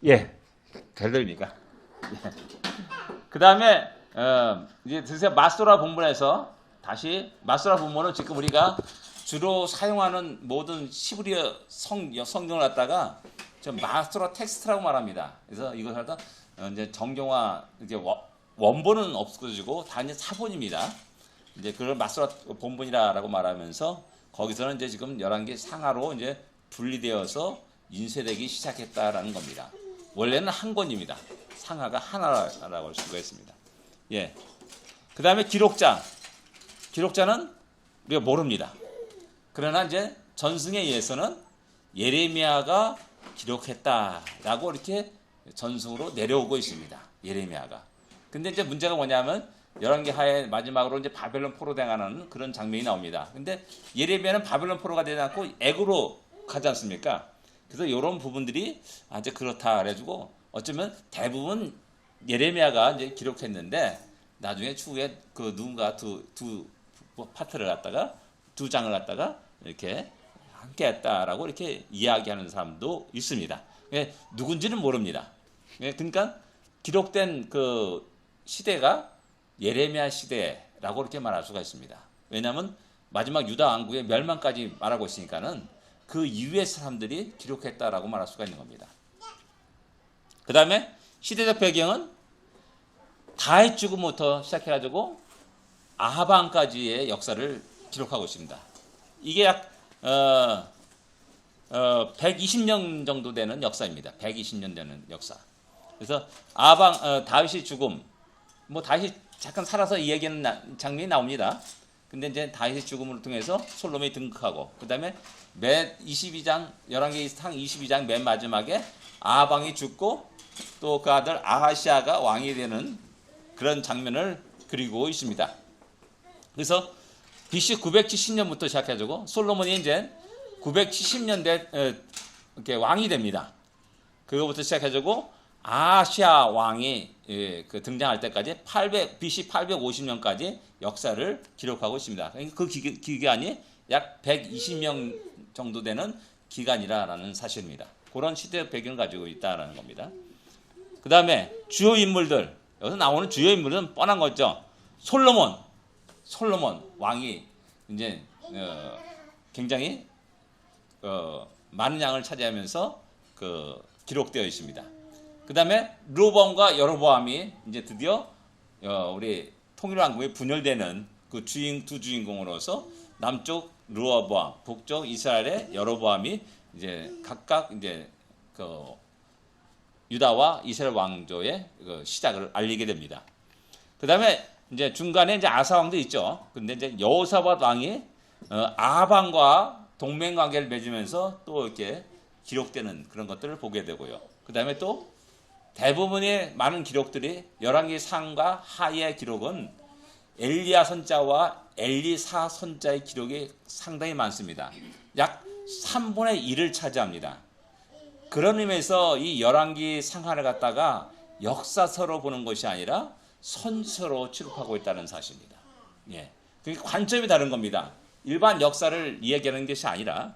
예, 잘 들립니까? 예. 그 다음에 이제 드세요. 마소라 본문에서 다시 마소라 본문은 지금 우리가 주로 사용하는 모든 시브리어 성경을 갖다가 저 마소라 텍스트라고 말합니다. 그래서 이걸 갖다 이제 정경화 이제 원본은 없어지고 다 이제 사본입니다. 이제 그걸 마소라 본문이라고 말하면서 거기서는 이제 지금 11개 상하로 이제 분리되어서 인쇄되기 시작했다라는 겁니다. 원래는 한 권입니다. 상하가 하나라고 할 수가 있습니다. 예. 그 다음에 기록자. 기록자는 우리가 모릅니다. 그러나 이제 전승에 의해서는 예레미야가 기록했다라고 이렇게 전승으로 내려오고 있습니다. 예레미야가. 근데 이제 문제가 뭐냐면 11개 하에 마지막으로 이제 바벨론 포로 당하는 그런 장면이 나옵니다. 근데 예레미야는 바벨론 포로가 되지 않고 애굽으로 가지 않습니까? 그래서 이런 부분들이 이제 그렇다 그래가지고 어쩌면 대부분 예레미야가 이제 기록했는데 나중에 추후에 그 누군가 두 파트를 갖다가 두 장을 갖다가 이렇게 함께 했다라고 이렇게 이야기하는 사람도 있습니다. 누군지는 모릅니다. 그러니까 기록된 그 시대가 예레미야 시대라고 이렇게 말할 수가 있습니다. 왜냐하면 마지막 유다 왕국의 멸망까지 말하고 있으니까는 그 이후의 사람들이 기록했다라고 말할 수가 있는 겁니다. 그 다음에 시대적 배경은 다윗 죽음부터 시작해가지고 아하방까지의 역사를 기록하고 있습니다. 이게 약 120년 정도 되는 역사입니다. 120년 되는 역사. 그래서 다윗의 죽음, 뭐 다윗이 잠깐 살아서 이 얘기하는 장면이 나옵니다. 근데 이제 다윗의 죽음을 통해서 솔로몬이 등극하고, 그 다음에 맨 22장, 11개 상 22장 맨 마지막에 아하방이 죽고 또 그 아들 아하시아가 왕이 되는 그런 장면을 그리고 있습니다. 그래서 BC 970년부터 시작해가지고 솔로몬이 이제 970년대 이렇게 왕이 됩니다. 그거부터 시작해가지고 아하시아 왕이 그 등장할 때까지 BC 850년까지 역사를 기록하고 있습니다. 그 기간이 약 120년 정도 되는 기간이라는 사실입니다. 그런 시대 배경을 가지고 있다는 겁니다. 그 다음에 주요 인물들, 여기서 나오는 주요 인물은 뻔한 거죠. 솔로몬 왕이 이제 굉장히 많은 양을 차지하면서 기록되어 있습니다. 그 다음에 르호보암과 여로보암이 이제 드디어 우리 통일왕국이 분열되는 그 두 주인공으로서 남쪽 르호보암, 북쪽 이스라엘의 여로보암이 이제 각각 이제 유다와 이스라엘 왕조의 시작을 알리게 됩니다. 그 다음에 이제 중간에 이제 아사 왕도 있죠. 근데 이제 여호사밧 왕이 아방과 동맹 관계를 맺으면서 또 이렇게 기록되는 그런 것들을 보게 되고요. 그 다음에 또 대부분의 많은 기록들이 11개 상과 하의 기록은 엘리야 선자와 엘리사 선자의 기록이 상당히 많습니다. 약 3분의 1을 차지합니다. 그런 의미에서 이 11개 상하를 갖다가 역사서로 보는 것이 아니라 선서로 취급하고 있다는 사실입니다. 예. 그러니까 관점이 다른 겁니다. 일반 역사를 이야기하는 것이 아니라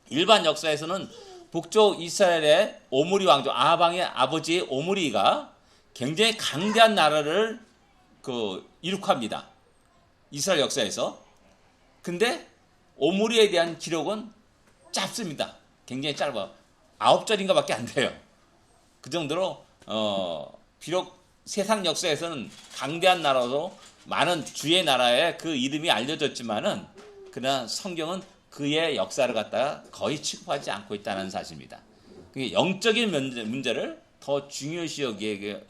일반 역사에서는 북쪽 이스라엘의 오므리 왕조 아방의 아버지 오므리가 굉장히 강대한 나라를 이룩합니다. 이스라엘 역사에서. 근데 오므리에 대한 기록은 짧습니다. 굉장히 짧아. 9절인가 밖에 안 돼요. 그 정도로 비록 세상 역사에서는 강대한 나라로 많은 주의 나라에 그 이름이 알려졌지만은 그러나 성경은 그의 역사를 갖다가 거의 취급하지 않고 있다는 사실입니다. 영적인 문제를 더 중요시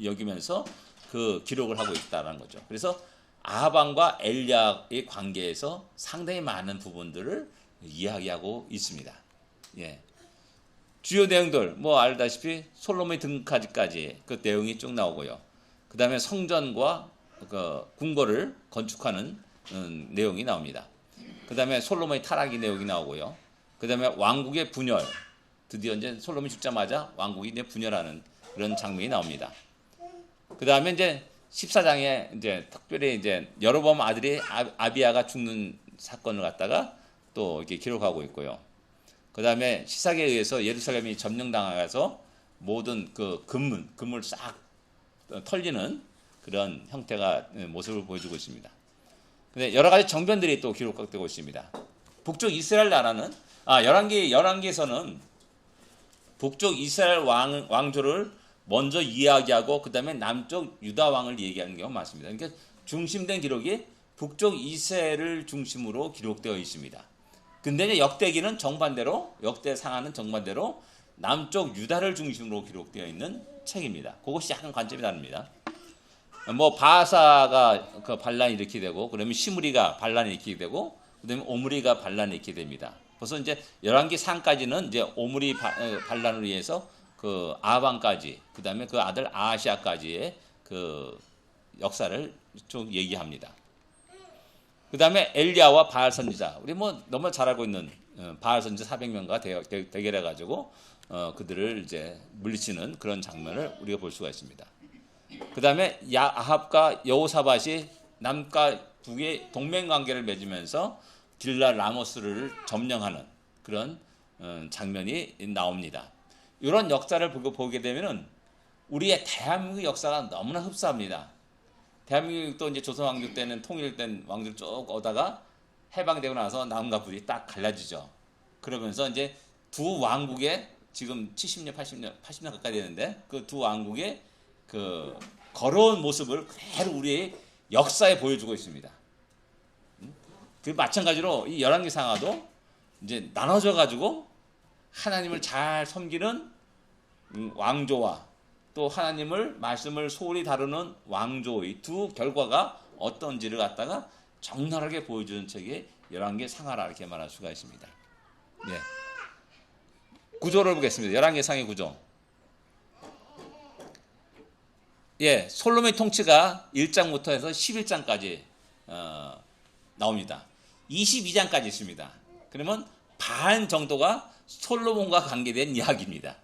여기면서 그 기록을 하고 있다는 거죠. 그래서 아하방과 엘리야의 관계에서 상당히 많은 부분들을 이야기하고 있습니다. 예. 주요 내용들 뭐 알다시피 솔로몬이 등극하기까지 그 내용이 쭉 나오고요. 그 다음에 성전과 궁궐을 건축하는 내용이 나옵니다. 그 다음에 솔로몬의 타락의 내용이 나오고요. 그 다음에 왕국의 분열, 드디어 이제 솔로몬이 죽자마자 왕국이 이제 분열하는 그런 장면이 나옵니다. 그 다음에 이제 14장에 이제 특별히 이제 여로보암 아들이 아비야가 죽는 사건을 갖다가 또 이렇게 기록하고 있고요. 그 다음에 시삭에 의해서 예루살렘이 점령당하여서 모든 그 금을 싹 털리는 그런 형태가 모습을 보여주고 있습니다. 근데 여러 가지 정변들이 또 기록되고 있습니다. 북쪽 이스라엘 나라는 열왕기에서는 북쪽 이스라엘 왕조를 먼저 이야기하고 그 다음에 남쪽 유다 왕을 얘기하는 경우가 많습니다. 그러니까 중심된 기록이 북쪽 이스라엘을 중심으로 기록되어 있습니다. 근데 이제 역대기는 정반대로, 역대상하는 정반대로 남쪽 유다를 중심으로 기록되어 있는 책입니다. 그것이 약간 관점이 다릅니다. 뭐 바하사가 그 반란을 일으키게 되고, 그러면 시므리가 반란을 일으키게 되고, 그다음에 오므리가 반란을 일으키게 됩니다. 그래서 이제 열왕기 상까지는 이제 오므리 반란을 위해서 그 아방까지, 그다음에 그 아들 아하시아까지의 그 역사를 쭉 얘기합니다. 그다음에 엘리야와 바알 선지자, 우리 뭐 너무 잘 알고 있는 바알 선지자 400명과 대결해 가지고 그들을 이제 물리치는 그런 장면을 우리가 볼 수가 있습니다. 그다음에 아합과 여호사밧이 남과 북의 동맹 관계를 맺으면서 길라 라모스를 점령하는 그런 장면이 나옵니다. 이런 역사를 보게 되면은 우리의 대한민국 역사가 너무나 흡사합니다. 대한민국도 이제 조선 왕조 때는 통일된 왕조 쭉 오다가 해방되고 나서 남과 북이 딱 갈라지죠. 그러면서 이제 두 왕국의 지금 70년, 80년 가까이 되는데 그 두 왕국의 그 걸어온 모습을 그대로 우리의 역사에 보여주고 있습니다. 그 마찬가지로 이 열왕기 상하도 이제 나눠져 가지고 하나님을 잘 섬기는 왕조와 또 하나님을 말씀을 소홀히 다루는 왕조의 두 결과가 어떤지를 갖다가 적나라하게 보여주는 책이 열왕기 상하라 이렇게 말할 수가 있습니다. 예. 구조를 보겠습니다. 열왕기 상의 구조. 예, 솔로몬의 통치가 1장부터 해서 11장까지 나옵니다. 22장까지 있습니다. 그러면 반 정도가 솔로몬과 관계된 이야기입니다.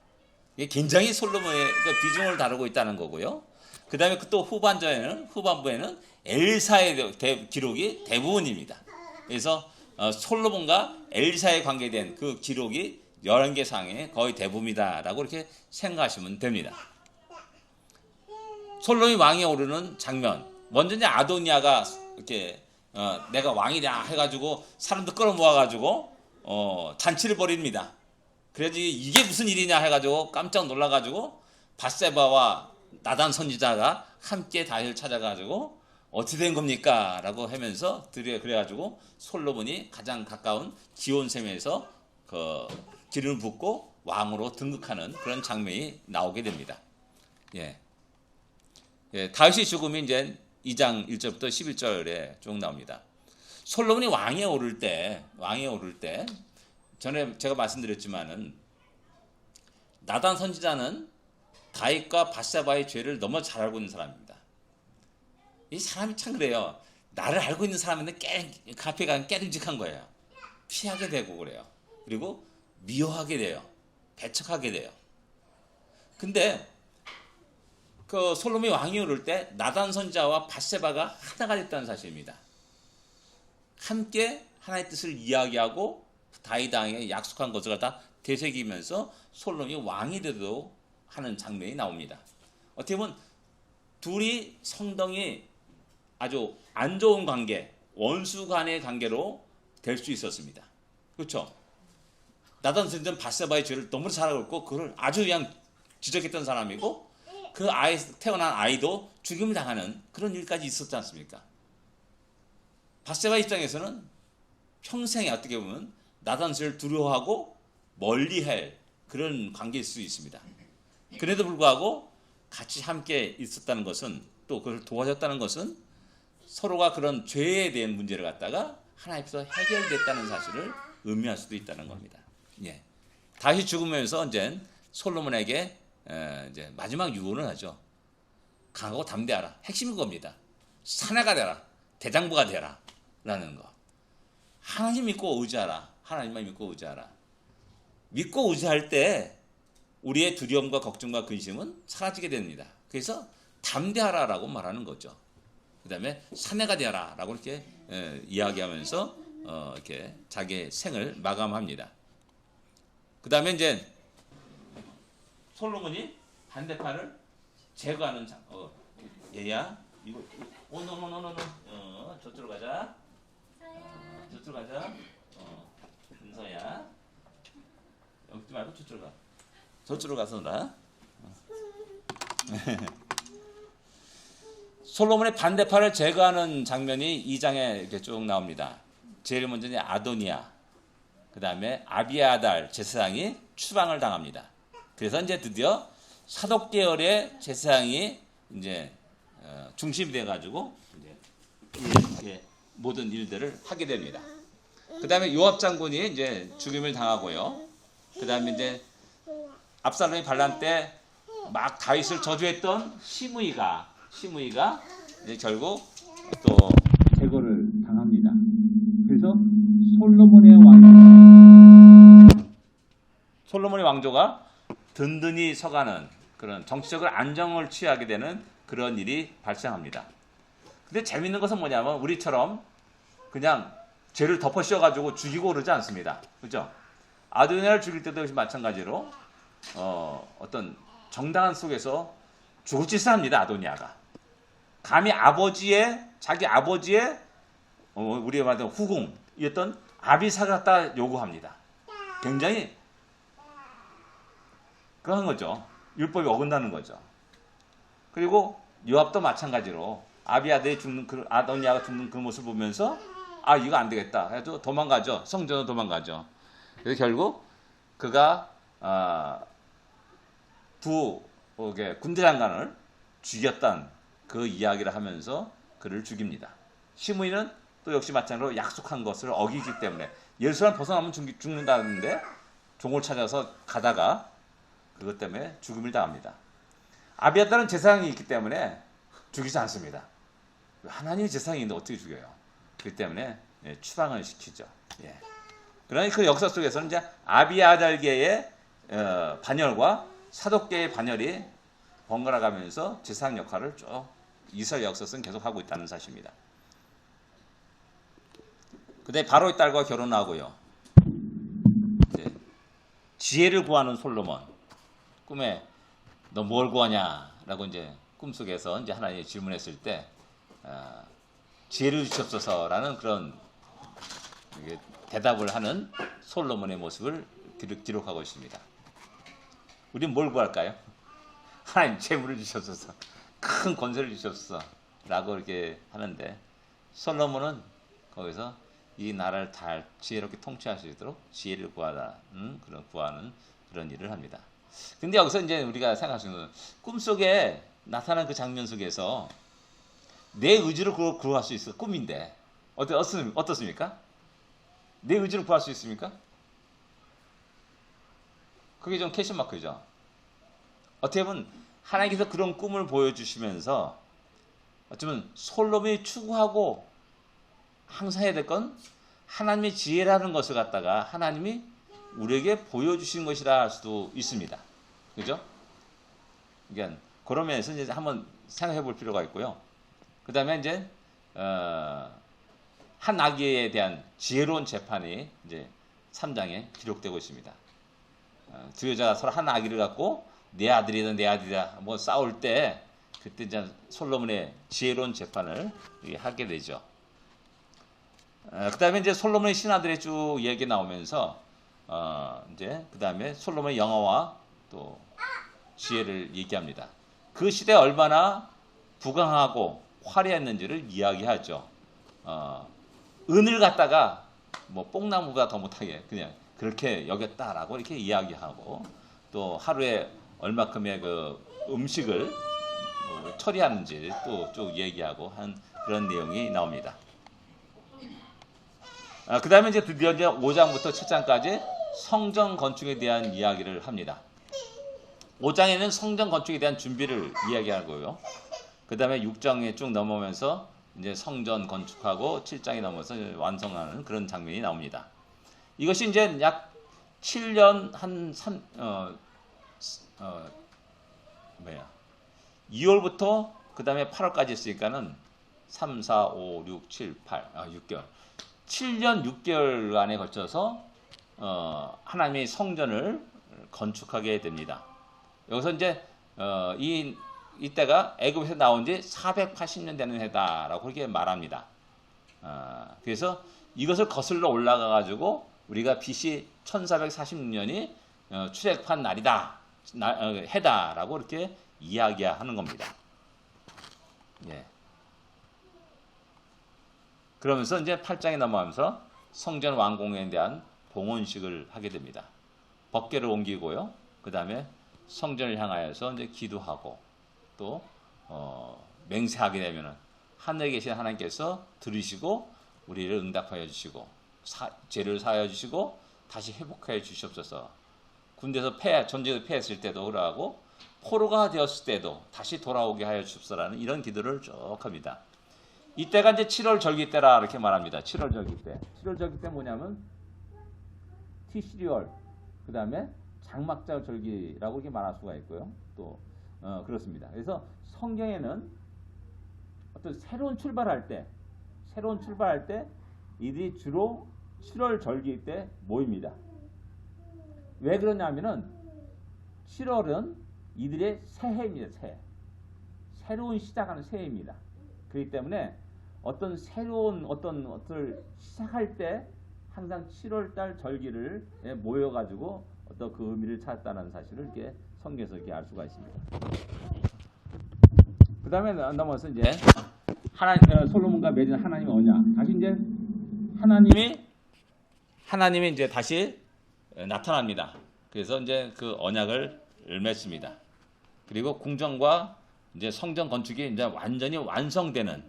이게 굉장히 솔로몬의 비중을 다루고 있다는 거고요. 그 다음에 또 후반부에는 엘사의 기록이 대부분입니다. 그래서 솔로몬과 엘사에 관계된 그 기록이 열왕기상의 거의 대부분이다라고 이렇게 생각하시면 됩니다. 솔로몬이 왕에 오르는 장면. 먼저 이제 아도니아가 이렇게 내가 왕이다 해가지고 사람들 끌어모아가지고 잔치를 벌입니다. 그래야지 이게 무슨 일이냐 해가지고 깜짝 놀라가지고 밧세바와 나단 선지자가 함께 다윗을 찾아가지고 어떻게 된 겁니까? 라고 하면서 그래가지고 솔로몬이 가장 가까운 기온샘에서 그 기름을 붓고 왕으로 등극하는 그런 장면이 나오게 됩니다. 예. 예, 다윗의 죽음이 이제 2장 1절부터 11절에 쭉 나옵니다. 솔로몬이 왕에 오를 때 전에 제가 말씀드렸지만은 나단 선지자는 다윗과 밧세바의 죄를 너무 잘 알고 있는 사람입니다. 이 사람이 참 그래요. 나를 알고 있는 사람인데 앞에 가면 깨름직한 거예요. 피하게 되고 그래요. 그리고 미워하게 돼요. 배척하게 돼요. 근데 그 솔로몬이 왕이 오를 때 나단 선지자와 밧세바가 하나가 됐다는 사실입니다. 함께 하나의 뜻을 이야기하고 다윗 왕에게 약속한 것을 갖다 되새기면서 솔로몬이 왕이 되도록 하는 장면이 나옵니다. 어떻게 보면 둘이 성덩이 아주 안 좋은 관계, 원수 간의 관계로 될 수 있었습니다. 그렇죠? 나단 선지자는 밧세바의 죄를 너무 잘 알고 있고 그걸 아주 그냥 지적했던 사람이고 그 태어난 아이도 죽임을 당하는 그런 일까지 있었지 않습니까? 밧세바 입장에서는 평생에 어떻게 보면 나단 선지자를 두려워하고 멀리할 그런 관계일 수 있습니다. 그래도 불구하고 같이 함께 있었다는 것은 또 그걸 도와줬다는 것은 서로가 그런 죄에 대한 문제를 갖다가 하나님께서 해결됐다는 사실을 의미할 수도 있다는 겁니다. 예. 다시 죽으면서 이제 솔로몬에게 이제 마지막 유언을 하죠. 강하고 담대하라. 핵심인 겁니다. 사내가 되라. 대장부가 되라. 라는 거. 하나님 믿고 의지하라. 하나님만 믿고 의지하라. 믿고 의지할 때 우리의 두려움과 걱정과 근심은 사라지게 됩니다. 그래서 담대하라라고 말하는 거죠. 그 다음에 사내가 되라라고 이렇게 이야기하면서 이렇게 자기의 생을 마감합니다. 그 다음에 이제 솔로몬이 반대파를 제거하는 얘야 이거 노노노노노 저쪽으로 가자. 저쪽으로 가자. 은서야 여기 말고 저쪽으로 가. 저쪽으로 가서 놀아. 솔로몬의 반대파를 제거하는 장면이 2장에 이렇게 쭉 나옵니다. 제일 먼저 아도니아, 그 다음에 아비아달 제사장이 추방을 당합니다. 그래서 이제 드디어 사독 계열의 제사장이 이제 중심이 돼가지고 이제 모든 일들을 하게 됩니다. 그 다음에 요압 장군이 이제 죽임을 당하고요. 그 다음에 이제 압살롬이 반란 때 막 다윗을 저주했던 시므이가 이제 결국 또 제거를 당합니다. 그래서 솔로몬의 왕조가 든든히 서가는 그런 정치적으로 안정을 취하게 되는 그런 일이 발생합니다. 근데 재밌는 것은 뭐냐면 우리처럼 그냥 죄를 덮어 씌워가지고 죽이고 그러지 않습니다. 그죠? 아도니아를 죽일 때도 역시 마찬가지로 어떤 정당한 속에서 죽을 짓을 합니다. 아도니아가 감히 자기 아버지의 우리가 말하는 후궁이었던 아비사를 갖다 요구합니다. 굉장히 그런 거죠. 율법이 어긋나는 거죠. 그리고 요압도 마찬가지로 아비아들이 아도니아가 죽는 그 모습을 보면서 이거 안 되겠다 해도 도망가죠. 성전으로 도망가죠. 그래서 결국 그가 군대 장관을 죽였다는 그 이야기를 하면서 그를 죽입니다. 시므이는 또 역시 마찬가지로 약속한 것을 어기기 때문에 예루살렘 벗어나면 죽는다는데 종을 찾아서 가다가 그것 때문에 죽음을 당합니다. 아비아달은 제사장이 있기 때문에 죽이지 않습니다. 하나님이 제사장인데 어떻게 죽여요? 그렇기 때문에 추방을 시키죠. 그러니 그 역사 속에서는 이제 아비아달계의 반열과 사독계의 반열이 번갈아 가면서 제사장 역할을 쭉 이스라엘 역사에서는 계속 하고 있다는 사실입니다. 그다음에 바로의 딸과 결혼하고요. 이제 지혜를 구하는 솔로몬. 꿈에 너 뭘 구하냐라고 이제 꿈속에서 이제 하나님이 질문했을 때 지혜를 주시옵소서라는 그런 대답을 하는 솔로몬의 모습을 기록하고 있습니다. 우리는 뭘 구할까요? 하나님 재물을 주시옵소서, 큰 권세를 주시옵소서 라고 이렇게 하는데 솔로몬은 거기서 이 나라를 잘 지혜롭게 통치할 수 있도록 지혜를 구하는 그런 일을 합니다. 근데 여기서 이제 우리가 생각할 수 있는 꿈속에 나타난 그 장면 속에서 내 의지로 그걸 구할 수 있어. 꿈인데 어떻습니까? 내 의지로 구할 수 있습니까? 그게 좀 캐시 마크죠. 어떻게 보면 하나님께서 그런 꿈을 보여주시면서 어쩌면 솔로몬이 추구하고 항상 해야 될 건 하나님의 지혜라는 것을 갖다가 하나님이 우리에게 보여주신 것이라 할 수도 있습니다. 그죠? 그러니까 그런 면에서 이제 한번 생각해 볼 필요가 있고요. 그 다음에 이제 한 아기에 대한 지혜로운 재판이 이제 3장에 기록되고 있습니다. 두 여자가 서로 한 아기를 갖고 내 아들이다 뭐 싸울 때 그때 이제 솔로몬의 지혜로운 재판을 하게 되죠. 그 다음에 이제 솔로몬의 신하들의 쭉 얘기 나오면서 이제 그 다음에 솔로몬의 영화와 또 지혜를 얘기합니다. 그 시대에 얼마나 부강하고 화려했는지를 이야기하죠. 은을 갖다가 뭐 뽕나무보다 더 못하게 그냥 그렇게 여겼다라고 이렇게 이야기하고 또 하루에 얼마큼의 그 음식을 처리하는지 또 쭉 얘기하고 한 그런 내용이 나옵니다. 그 다음에 이제 드디어 이제 5장부터 7장까지 성전 건축에 대한 이야기를 합니다. 5장에는 성전 건축에 대한 준비를 이야기하고요. 그 다음에 6장에 쭉 넘어오면서 이제 성전 건축하고 7장에 넘어서 완성하는 그런 장면이 나옵니다. 이것이 이제 약 7년 2월부터 그 다음에 8월까지 했으니까는 3, 4, 5, 6, 7, 8, 6개월. 7년 6개월간에 걸쳐서 하나님의 성전을 건축하게 됩니다. 여기서 이제 이때가 애굽에서 나온 지 480년 되는 해다라고 그렇게 말합니다. 그래서 이것을 거슬러 올라가 가지고 우리가 BC 1446년이 출애굽한 날이다, 해다라고 이렇게 이야기하는 겁니다. 예. 그러면서 이제 8장에 넘어가면서 성전 완공에 대한 봉헌식을 하게 됩니다. 법궤를 옮기고요. 그 다음에 성전을 향하여서 이제 기도하고 또 맹세하게 되면은 하늘에 계신 하나님께서 들으시고 우리를 응답하여 주시고 죄를 사하여 주시고 다시 회복하여 주시옵소서. 군대에서 전쟁에서 패했을 때도 그러하고 포로가 되었을 때도 다시 돌아오게 하여 주옵소서라는 이런 기도를 쭉 합니다. 이때가 이제 7월 절기 때라 이렇게 말합니다. 7월 절기 때. 7월 절기 때 뭐냐면 티시리얼, 그 다음에 장막절 절기라고 이렇게 말할 수가 있고요. 또 그렇습니다. 그래서 성경에는 어떤 새로운 출발할 때 이들이 주로 7월 절기 때 모입니다. 왜 그러냐면은 7월은 이들의 새해입니다. 새로운 시작하는 새해입니다. 그렇기 때문에 어떤 새로운 어떤 것을 시작할 때 항상 7월달 절기를 모여가지고 어떤 그 의미를 찾았다는 사실을 이렇게 성경에서 이렇게 알 수가 있습니다. 그 다음에 넘어서 이제 솔로몬과 맺은 하나님의 언약. 다시 이제 하나님이 이제 다시 나타납니다. 그래서 이제 그 언약을 맺습니다. 그리고 궁전과 이제 성전 건축이 이제 완전히 완성되는,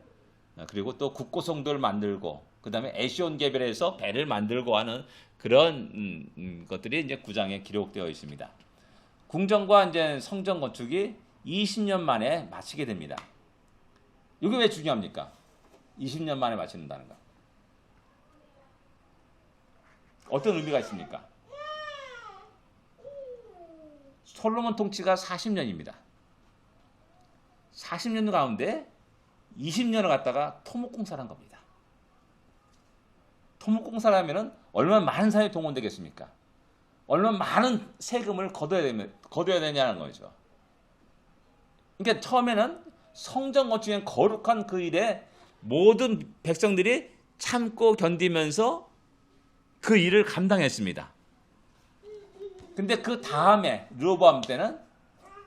그리고 또 국고성도를 만들고 그 다음에 에시온 개별에서 배를 만들고 하는 그런 것들이 이제 9장에 기록되어 있습니다. 궁전과 이제 성전 건축이 20년 만에 마치게 됩니다. 이게 왜 중요합니까? 20년 만에 마친다는 거. 어떤 의미가 있습니까? 솔로몬 통치가 40년입니다. 40년 가운데 20년을 갖다가 토목공사를 한 겁니다. 토목공사를 하면은 얼마나 많은 사람이 동원되겠습니까? 얼마나 많은 세금을 거둬야 되냐는 거죠. 그러니까 처음에는 성전 건축의 거룩한 그 일에 모든 백성들이 참고 견디면서 그 일을 감당했습니다. 근데 그 다음에 르호보암 때는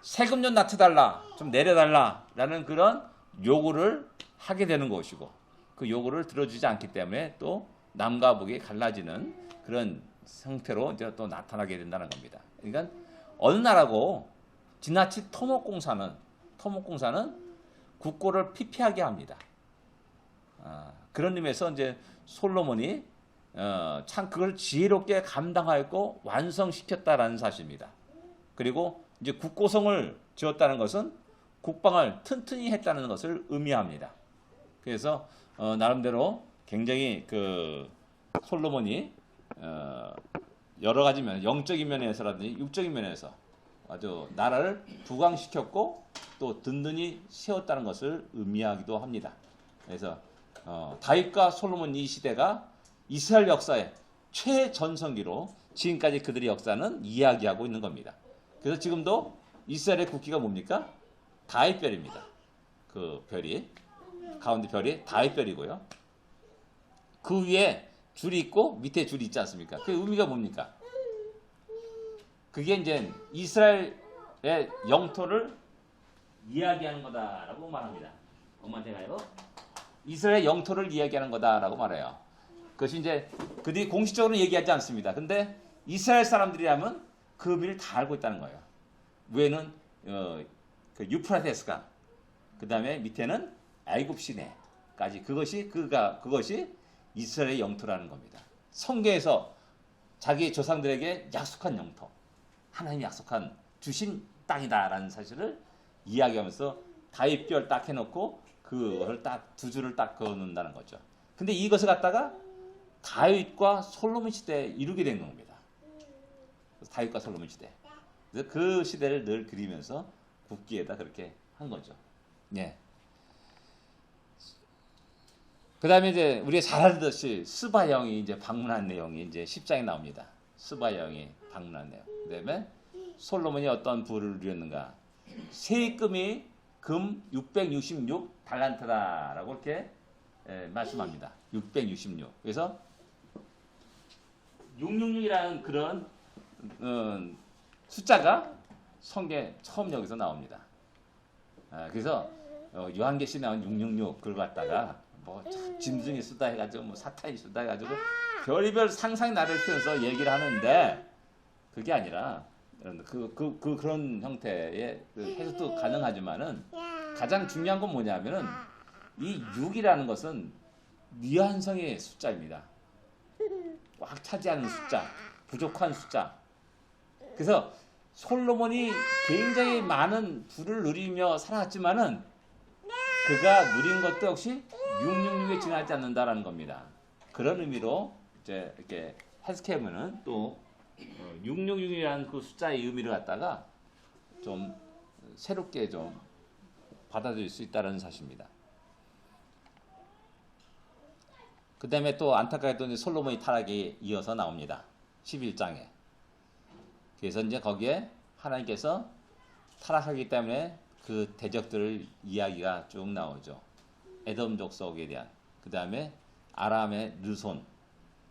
세금 좀 낮춰달라, 좀 내려달라라는 그런 요구를 하게 되는 것이고, 그 요구를 들어주지 않기 때문에 또 남과 북이 갈라지는 그런 형태로 이제 또 나타나게 된다는 겁니다. 그러니까 어느 나라고 지나치 토목공사는 국고를 피폐하게 합니다. 그런 의미에서 이제 솔로몬이 참 그걸 지혜롭게 감당하였고 완성시켰다라는 사실입니다. 그리고 이제 국고성을 지었다는 것은 국방을 튼튼히 했다는 것을 의미합니다. 그래서 나름대로 굉장히 그 솔로몬이 여러 가지 면, 영적인 면에서라든지 육적인 면에서 아주 나라를 부강시켰고 또 든든히 세웠다는 것을 의미하기도 합니다. 그래서 다윗과 솔로몬 이 시대가 이스라엘 역사의 최전성기로 지금까지 그들의 역사는 이야기하고 있는 겁니다. 그래서 지금도 이스라엘의 국기가 뭡니까? 다윗별입니다. 그 별이 가운데 별이 다윗별이고요. 그 위에 줄이 있고 밑에 줄이 있지 않습니까? 그 의미가 뭡니까? 그게 이제 이스라엘의 영토를 이야기하는 거다라고 말합니다. 엄마한테 가요. 이스라엘의 영토를 이야기하는 거다라고 말해요. 그것이 이제 그들이 공식적으로 얘기하지 않습니다. 근데 이스라엘 사람들이라면 그 의미를 다 알고 있다는 거예요. 위에는 그 유프라테스강, 그 다음에 밑에는 애굽 시내까지 그것이 이스라엘의 영토라는 겁니다. 성경에서 자기 조상들에게 약속한 영토, 하나님이 약속한 주신 땅이다라는 사실을 이야기하면서 다윗별 딱 해놓고 그걸 딱 두 줄을 딱 그어놓는다는 거죠. 근데 이것을 갖다가 다윗과 솔로몬 시대에 이루게 된 겁니다. 다윗과 솔로몬 시대. 그래서 그 시대를 늘 그리면서 국기에다 그렇게 한 거죠. 예. 그 다음에 이제 우리가 잘 알듯이 스바 영이 이제 방문한 내용이 이제 10장에 나옵니다. 스바 영이 방문한 내용. 그 다음에 솔로몬이 어떤 부를 누렸는가? 세금이 금 666 달란트다라고 이렇게 말씀합니다. 666. 그래서 666이라는 그런 숫자가 성경에 처음 여기서 나옵니다. 그래서 요한계시에 나온 666 그걸 갖다가 뭐 짐승이 쓰다 해가지고 뭐 사탄이 쓰다 해가지고 별의별 상상의 나를 피워서 얘기를 하는데 그게 아니라 그런 형태의 해석도 가능하지만은 가장 중요한 건 뭐냐면은 이 6이라는 것은 미완성의 숫자입니다. 꽉 차지 않은 숫자, 부족한 숫자. 그래서 솔로몬이 굉장히 많은 부를 누리며 살았지만은 그가 누린 것도 역시 666에 지나지 않는다라는 겁니다. 그런 의미로 이제 이렇게 해석해보면은 또 666이라는 그 숫자의 의미를 갖다가 좀 새롭게 좀 받아들일 수 있다는 사실입니다. 그 다음에 또 안타깝게도 솔로몬이 타락에 이어서 나옵니다. 11장에. 그래서 이제 거기에 하나님께서 타락하기 때문에 그 대적들을 이야기가 쭉 나오죠. 에돔 족속에 대한. 그 다음에 아람의 르손.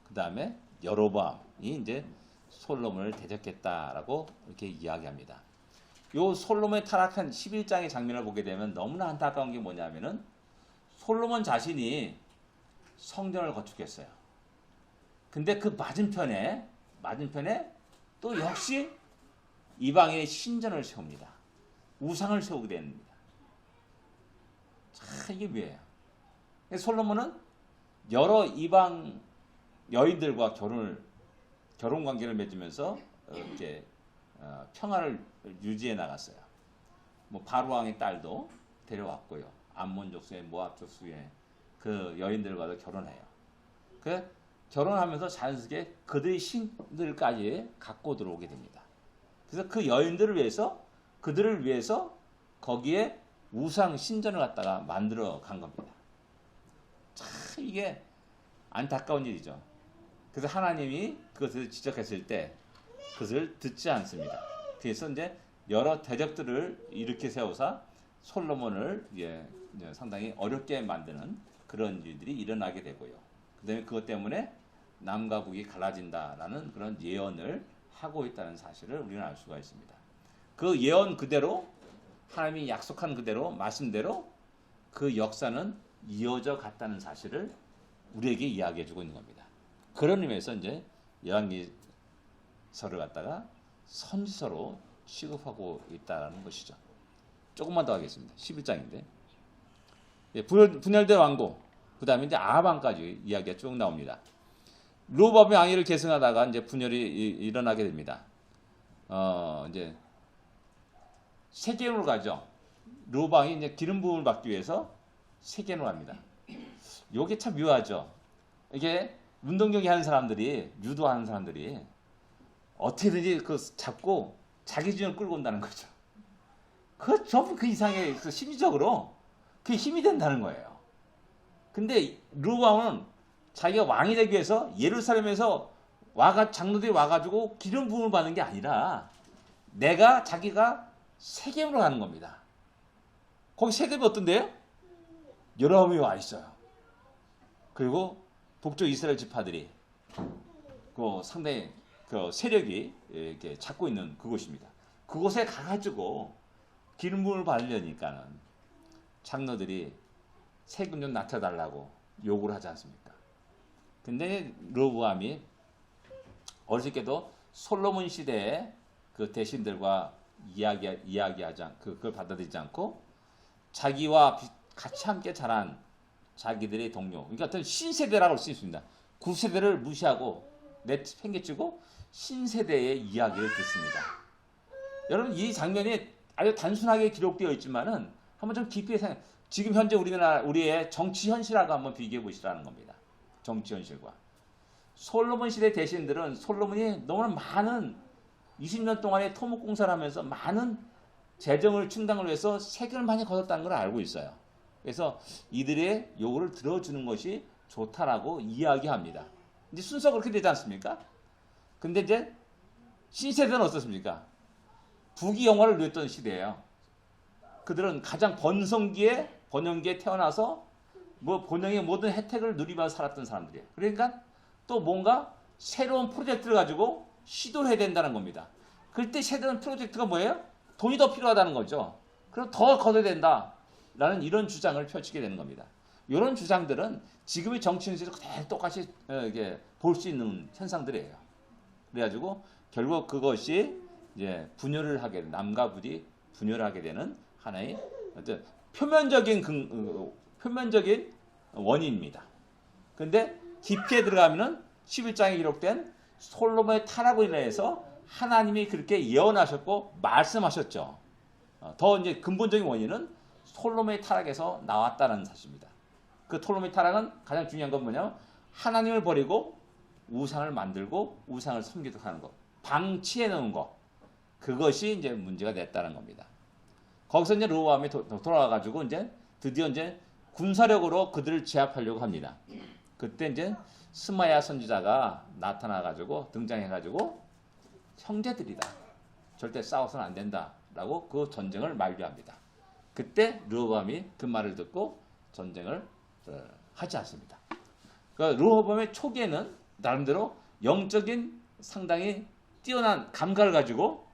그 다음에 여로보암이 이제 솔로몬을 대적했다라고 이렇게 이야기합니다. 요 솔로몬의 타락한 11장의 장면을 보게 되면 너무나 안타까운 게 뭐냐면은 솔로몬 자신이 성전을 건축했어요. 근데 그 맞은편에 또 역시 이방의 신전을 세웁니다. 우상을 세우게 됩니다. 자, 이게 뭐예요? 솔로몬은 여러 이방 여인들과 결혼 관계를 맺으면서 이렇게 평화를 유지해 나갔어요. 뭐 바로왕의 딸도 데려왔고요. 암몬 족속의 모압 족속의 그 여인들과도 결혼해요. 그 결혼하면서 자연스럽게 그들의 신들까지 갖고 들어오게 됩니다. 그래서 그 여인들을 위해서 그들을 위해서 거기에 우상 신전을 갖다가 만들어 간 겁니다. 참 이게 안타까운 일이죠. 그래서 하나님이 그것을 지적했을 때 그것을 듣지 않습니다. 그래서 이제 여러 대적들을 일으켜 세우사 솔로몬을 이제 상당히 어렵게 만드는 그런 일들이 일어나게 되고요. 그다음에 그것 때문에 남과 북이 갈라진다라는 그런 예언을 하고 있다는 사실을 우리는 알 수가 있습니다. 그 예언 그대로 하나님이 약속한 그대로 말씀대로 그 역사는 이어져 갔다는 사실을 우리에게 이야기해 주고 있는 겁니다. 그런 의미에서 이제 열왕기서를 갖다가 선지서로 취급하고 있다는 것이죠. 조금만 더 하겠습니다. 11장인데 분열된 왕국, 그 다음에 이제 아합왕까지 이야기가 쭉 나옵니다. 르호보암이 왕위를 계승하다가 이제 분열이 일어나게 됩니다. 이제 세겜으로 가죠. 르호보암이 이제 기름 부음을 받기 위해서 세겜으로 갑니다. 요게 참 묘하죠. 이게 운동경기 하는 사람들이, 유도하는 사람들이 어떻게든지 그 잡고 자기 주변을 끌고 온다는 거죠. 그 전부 그 이상의 그 심리적으로 그게 힘이 된다는 거예요. 근데 르호보암은 자기가 왕이 되기 위해서 예루살렘에서 장로들이 와가지고 기름 부음을 받는 게 아니라 자기가 세겜으로 가는 겁니다. 거기 세겜이 어떤데요? 여러 명이 와 있어요. 그리고 북쪽 이스라엘 지파들이 그 상당히 그 세력이 이렇게 잡고 있는 그곳입니다. 그곳에 가가지고 기름 부음을 받으려니까는 장로들이 세금 좀 낮춰달라고 요구를 하지 않습니까? 근데 르호보암이 어저께도 솔로몬 시대의 그 대신들과 이야기하지 그걸 받아들이지 않고 자기와 같이 함께 자란 자기들의 동료, 그러니까 어떤 신세대라고 할 수 있습니다. 구세대를 무시하고 내팽개치고 신세대의 이야기를 듣습니다. 여러분 이 장면이 아주 단순하게 기록되어 있지만은 한번 좀 깊이 생각. 지금 현재 우리의 정치 현실하고 한번 비교해 보시라는 겁니다. 정치 현실과 솔로몬 시대 대신들은 솔로몬이 너무나 많은 20년 동안의 토목공사를 하면서 많은 재정을 충당을 위해서 세금을 많이 걷었다는 걸 알고 있어요. 그래서 이들의 요구를 들어주는 것이 좋다라고 이야기합니다. 이제 순서가 그렇게 되지 않습니까? 근데 이제 신세대는 어떻습니까? 부귀 영화를 누렸던 시대예요. 그들은 가장 번영기에 태어나서 뭐 번영의 모든 혜택을 누리면서 살았던 사람들이에요. 그러니까 또 뭔가 새로운 프로젝트를 가지고 시도를 해야 된다는 겁니다. 그때 새로운 프로젝트가 뭐예요? 돈이 더 필요하다는 거죠. 그럼 더 걷어야 된다라는 이런 주장을 펼치게 되는 겁니다. 이런 주장들은 지금의 정치 현실에서 그대로 똑같이 볼 수 있는 현상들이에요. 그래가지고 결국 그것이 이제 분열을 하게 되는, 남과 북이 분열을 하게 되는 하나의 어떤 표면적인 원인입니다. 그런데 깊이에 들어가면은 11장에 기록된 솔로몬의 타락으로 인해서 하나님이 그렇게 예언하셨고 말씀하셨죠. 더 이제 근본적인 원인은 솔로몬의 타락에서 나왔다는 사실입니다. 그 솔로몬의 타락은 가장 중요한 건 뭐냐면 하나님을 버리고 우상을 만들고 우상을 섬기도록 하는 것, 방치해 놓은 것, 그것이 이제 문제가 됐다는 겁니다. 거기서 이제 르호보암이 돌아와가지고 이제 드디어 이제 군사력으로 그들을 제압하려고 합니다. 그때 이제 스마야 선지자가 나타나가지고 등장해가지고 형제들이다, 절대 싸워서는 안 된다라고 그 전쟁을 만류합니다. 그때 르호보암이 그 말을 듣고 전쟁을 하지 않습니다. 그러니까 르호보암의 초기에는 나름대로 영적인 상당히 뛰어난 감각을 가지고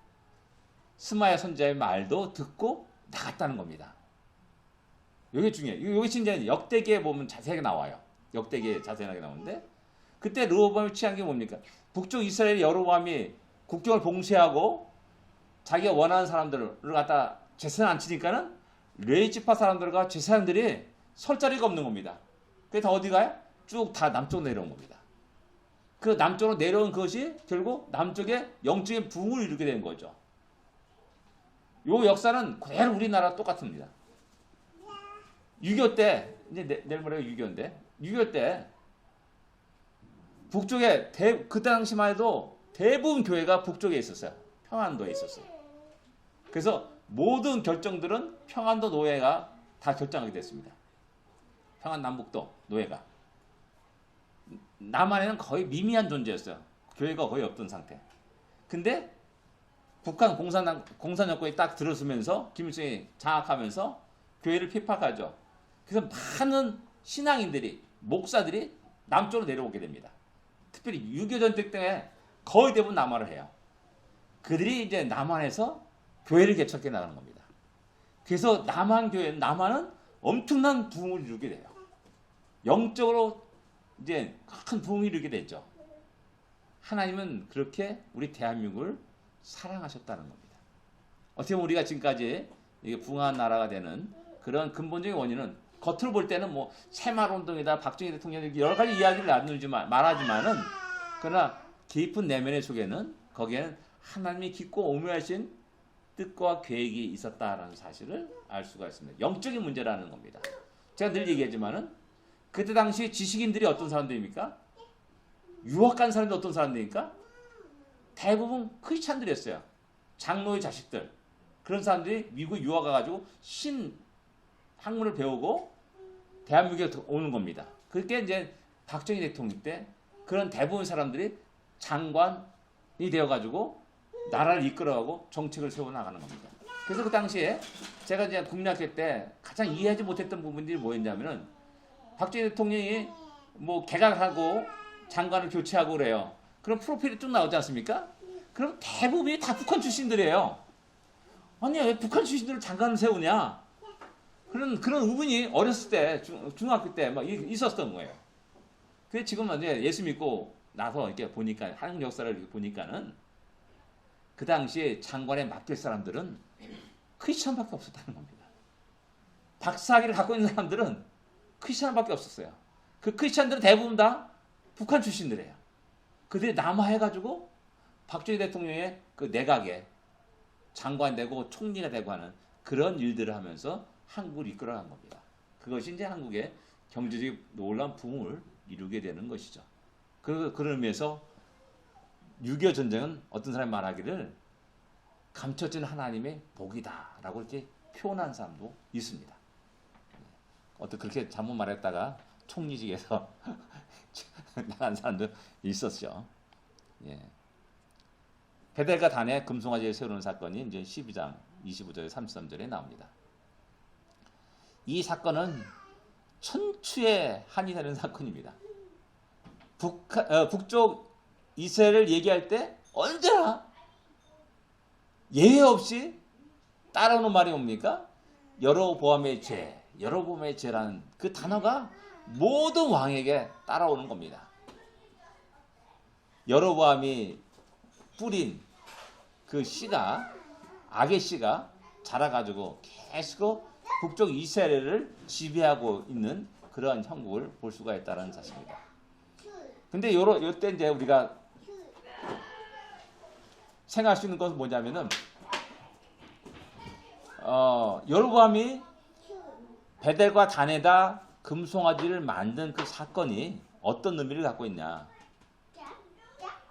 스마야 선지자의 말도 듣고 나갔다는 겁니다. 이게 중요해요. 이게 진짜 역대기에 보면 자세하게 나와요. 역대기에 자세하게 나오는데 그때 르호보암이 취한 게 뭡니까? 북쪽 이스라엘 여로보암이 국경을 봉쇄하고 자기가 원하는 사람들을 갖다 제사를 안 치니까는 레위지파 사람들과 제사장들이 설 자리가 없는 겁니다. 그게 다 어디 가요? 쭉 다 남쪽으로 내려온 겁니다. 그 남쪽으로 내려온 것이 결국 남쪽에 영적인 부흥을 이루게 된 거죠. 이 역사는 그대로 우리나라와 똑같습니다. 6.25 때, 이제 내일 모레가 6.25인데, 6.25 때, 북쪽에, 그때 당시만 해도 대부분 교회가 북쪽에 있었어요. 평안도에 있었어요. 그래서 모든 결정들은 평안도 노회가 다 결정하게 됐습니다. 평안남북도 노회가. 남한에는 거의 미미한 존재였어요. 교회가 거의 없던 상태. 근데 북한 공산 정권이 딱 들어서면서 김일성이 장악하면서 교회를 핍박하죠. 그래서 많은 신앙인들이, 목사들이 남쪽으로 내려오게 됩니다. 특별히 6.25 전쟁 때 거의 대부분 남한을 해요. 그들이 이제 남한에서 교회를 개척해 나가는 겁니다. 그래서 남한은 엄청난 부흥을 이루게 돼요. 영적으로 이제 큰 부흥을 이루게 되죠. 하나님은 그렇게 우리 대한민국을 사랑하셨다는 겁니다. 어떻게 보면 우리가 지금까지 이게 부흥한 나라가 되는 그런 근본적인 원인은 겉으로 볼 때는 뭐 새마을운동이다, 박정희 대통령이 여러 가지 이야기를 말하지만은 그러나 깊은 내면의 속에는 거기에는 하나님이 깊고 오묘하신 뜻과 계획이 있었다라는 사실을 알 수가 있습니다. 영적인 문제라는 겁니다. 제가 늘 얘기하지만은 그때 당시 지식인들이 어떤 사람들입니까? 유학 간 사람들이 어떤 사람들입니까? 대부분 크리스찬들이었어요. 장로의 자식들. 그런 사람들이 미국 유학 가가지고 학문을 배우고 대한민국에 오는 겁니다. 그렇게 이제 박정희 대통령 때 그런 대부분 사람들이 장관이 되어가지고 나라를 이끌어가고 정책을 세워나가는 겁니다. 그래서 그 당시에 제가 이제 국민학교 때 가장 이해하지 못했던 부분들이 뭐였냐면은 박정희 대통령이 뭐 개각하고 장관을 교체하고 그래요. 그럼 프로필이 쭉 나오지 않습니까? 그럼 대부분이 다 북한 출신들이에요. 아니, 왜 북한 출신들을 장관을 세우냐? 그런 의문이 어렸을 때, 중학교 때 막 있었던 거예요. 그게 지금 이제 예수 믿고 나서 이렇게 보니까, 한국 역사를 이렇게 보니까는 그 당시에 장관에 맡길 사람들은 크리스천밖에 없었다는 겁니다. 박사학위를 갖고 있는 사람들은 크리스천밖에 없었어요. 그 크리스천들은 대부분 다 북한 출신들이에요. 그들이 남하해가지고 박정희 대통령의 그 내각에 장관 되고 총리가 되고 하는 그런 일들을 하면서 한국을 이끌어간 겁니다. 그것이 이제 한국의 경제적 놀라운 부흥을 이루게 되는 것이죠. 그런 의미에서 6.25 전쟁은 어떤 사람이 말하기를 감춰진 하나님의 복이다라고 이렇게 표현한 사람도 있습니다. 어떻게 그렇게 잘못 말했다가 총리직에서 나간 사람도 있었죠. 예. 베델과 단에 금송아지를 세우는 사건이 이제 12장 25절 33절에 나옵니다. 이 사건은 천추의 한이 되는 사건입니다. 북쪽 이스라엘을 얘기할 때 언제나 예외 없이 따라오는 말이 뭡니까? 여로보암의 죄, 여로보암의 죄라는 그 단어가 모든 왕에게 따라오는 겁니다. 여로보암이 뿌린 그 씨가, 악의 씨가 자라가지고 계속 북쪽 이스라엘을 지배하고 있는 그러한 형국을 볼 수가 있다는 사실입니다. 근데 요때 이제 우리가 생각할 수 있는 것은 뭐냐면은, 여로보암이 베델과 단에다 금송아지를 만든 그 사건이 어떤 의미를 갖고 있냐.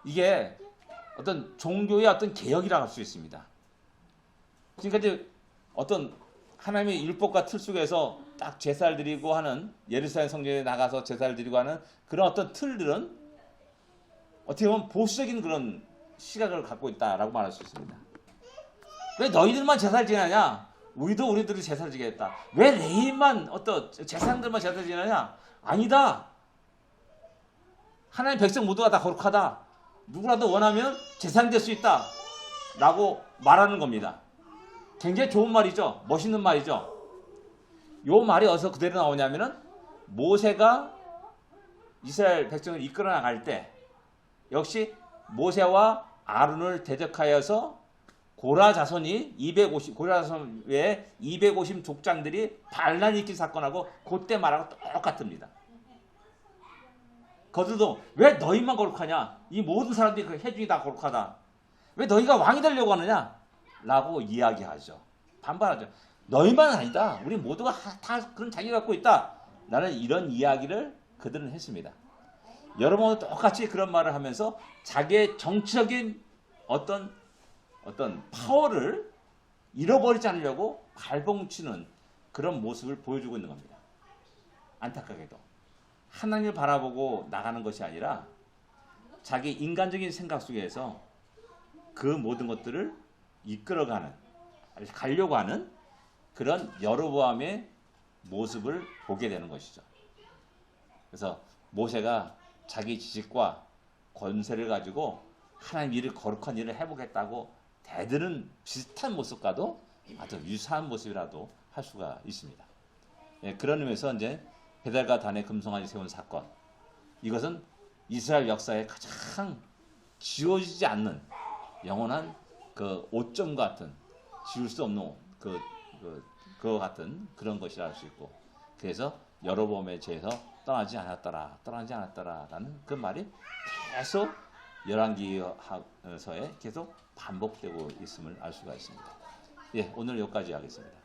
이게 어떤 종교의 어떤 개혁이라고 할 수 있습니다. 그러니까 이제 어떤 하나님의 율법과 틀 속에서 딱 제사를 드리고 하는, 예루살렘 성전에 나가서 제사를 드리고 하는 그런 어떤 틀들은 어떻게 보면 보수적인 그런 시각을 갖고 있다라고 말할 수 있습니다. 왜 너희들만 제사를 지내냐? 우리들이 제사를 지겠다. 왜 레위만 어떤 제사장들만 제사를 지내냐? 아니다. 하나님 백성 모두가 다 거룩하다. 누구라도 원하면 제사장 될 수 있다. 라고 말하는 겁니다. 굉장히 좋은 말이죠. 멋있는 말이죠. 요 말이 어디서 그대로 나오냐면은, 모세가 이스라엘 백성을 이끌어 나갈 때 역시 모세와 아론을 대적하여서 고라 자손 외에 250 족장들이 반란 일으킨 사건하고 그때 말하고 똑같습니다. 거들도 왜 너희만 거룩하냐? 이 모든 사람들이 그 해중이 다 거룩하다. 왜 너희가 왕이 되려고 하느냐? 라고 이야기하죠. 반발하죠. 너희만 아니다. 우리 모두가 다 그런 자격을 갖고 있다. 나는 이런 이야기를 그들은 했습니다. 여러분은 똑같이 그런 말을 하면서 자기의 정치적인 어떤 파워를 잃어버리지 않으려고 발봉치는 그런 모습을 보여주고 있는 겁니다. 안타깝게도 하나님을 바라보고 나가는 것이 아니라 자기 인간적인 생각 속에서 그 모든 것들을 이끌어가는, 가려고 하는 그런 여로보암의 모습을 보게 되는 것이죠. 그래서 모세가 자기 지식과 권세를 가지고 하나님 일을, 거룩한 일을 해보겠다고 대드는 비슷한 모습과도 아주 유사한 모습이라도 할 수가 있습니다. 예, 그런 의미에서 이제 베델과 단에 금송아지 세운 사건, 이것은 이스라엘 역사에 가장 지워지지 않는 영원한 그 오점 같은, 지울 수 없는 그거 같은 그런 것이라 할 수 있고, 그래서 여로보암의 죄에서 떠나지 않았더라라는 그 말이 계속 열왕기서에 계속 반복되고 있음을 알 수가 있습니다. 예, 오늘 여기까지 하겠습니다.